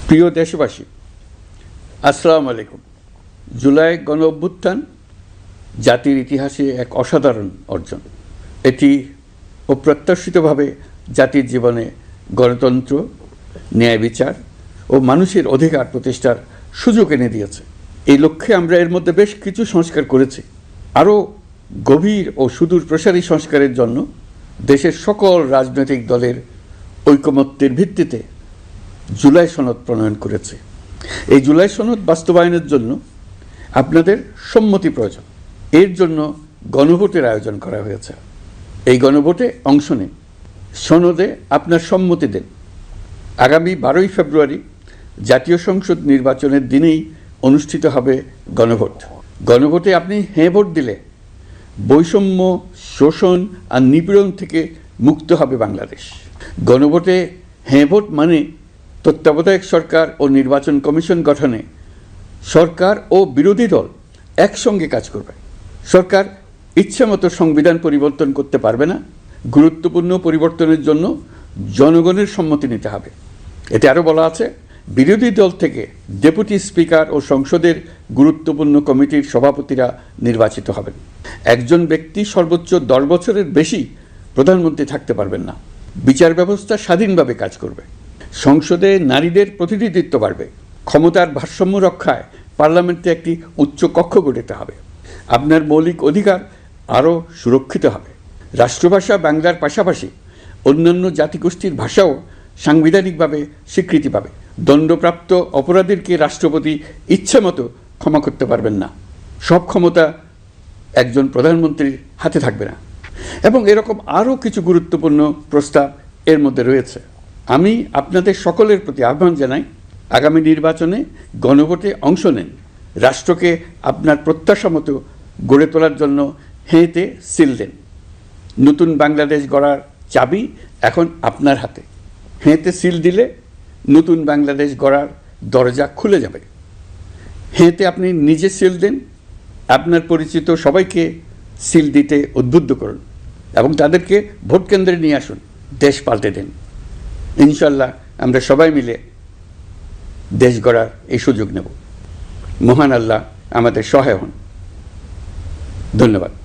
প্রিয় দেশবাসী, আসসালামু আলাইকুম। জুলাই গণ অভ্যুত্থান জাতির ইতিহাসে এক অসাধারণ অর্জন। এটি অপ্রত্যাশিতভাবে জাতির জীবনে গণতন্ত্র, ন্যায় বিচার ও মানুষের অধিকার প্রতিষ্ঠার সুযোগ এনে দিয়েছে। এই লক্ষ্যে আমরা এর মধ্যে বেশ কিছু সংস্কার করেছি। আরও গভীর ও সুদূর প্রসারী সংস্কারের জন্য দেশের সকল রাজনৈতিক দলের ঐকমত্যের ভিত্তিতে জুলাই সনদ প্রণয়ন করেছে। এই জুলাই সনদ বাস্তবায়নের জন্য আপনাদের সম্মতি প্রয়োজন। এর জন্য গণভোটের আয়োজন করা হয়েছে। এই গণভোটে অংশ নিন, সনদে আপনার সম্মতি দেন। আগামী 12ই ফেব্রুয়ারি জাতীয় সংসদ নির্বাচনের দিনেই অনুষ্ঠিত হবে গণভোট। গণভোটে আপনি হ্যাঁ ভোট দিলে বৈষম্য, শোষণ আর নিপীড়ন থেকে মুক্ত হবে বাংলাদেশ। গণভোটে হ্যাঁ ভোট মানে তত্ত্বাবধায়ক সরকার ও নির্বাচন কমিশন গঠনে সরকার ও বিরোধী দল একসঙ্গে কাজ করবে। সরকার ইচ্ছামতো সংবিধান পরিবর্তন করতে পারবে না। গুরুত্বপূর্ণ পরিবর্তনের জন্য জনগণের সম্মতি নিতে হবে। এতে আরও বলা আছে, বিরোধী দল থেকে ডেপুটি স্পিকার ও সংসদের গুরুত্বপূর্ণ কমিটির সভাপতিরা নির্বাচিত হবেন। একজন ব্যক্তি সর্বোচ্চ 10 বছরের বেশি প্রধানমন্ত্রী থাকতে পারবেন না। বিচার ব্যবস্থা স্বাধীনভাবে কাজ করবে। সংসদে নারীদের প্রতিনিধিত্ব বাড়বে। ক্ষমতার ভারসাম্য রক্ষায় পার্লামেন্টে একটি উচ্চ কক্ষ গঠিত হবে। আপনার মৌলিক অধিকার আরও সুরক্ষিত হবে। রাষ্ট্রভাষা বাংলার পাশাপাশি অন্যান্য জাতিগোষ্ঠীর ভাষাও সাংবিধানিকভাবে স্বীকৃতি পাবে। দণ্ডপ্রাপ্ত অপরাধীকে রাষ্ট্রপতি ইচ্ছামতো ক্ষমা করতে পারবেন না। সব ক্ষমতা একজন প্রধানমন্ত্রীর হাতে থাকবে না। এবং এরকম আরও কিছু গুরুত্বপূর্ণ প্রস্তাব এর মধ্যে রয়েছে। আমি আপনাদের সকলের প্রতি আহ্বান জানাই, আগামী নির্বাচনে গণভোটে অংশ নেন। রাষ্ট্রকে আপনার প্রত্যাশা মতো গড়ে তোলার জন্য হেঁতে সিল দেন। নতুন বাংলাদেশ গড়ার চাবি এখন আপনার হাতে। হেঁতে সিল দিলে নতুন বাংলাদেশ গড়ার দরজা খুলে যাবে। হেঁতে আপনি নিজে সিল দেন, আপনার পরিচিত সবাইকে সিল দিতে উদ্বুদ্ধ করুন এবং তাদেরকে ভোট কেন্দ্রে নিয়ে আসুন। দেশ পাল্টে দেন। ইনশাল্লাহ আমরা সবাই মিলে দেশ গড়ার এই সুযোগ নেব। মহান আল্লাহ আমাদের সহায় হন। ধন্যবাদ।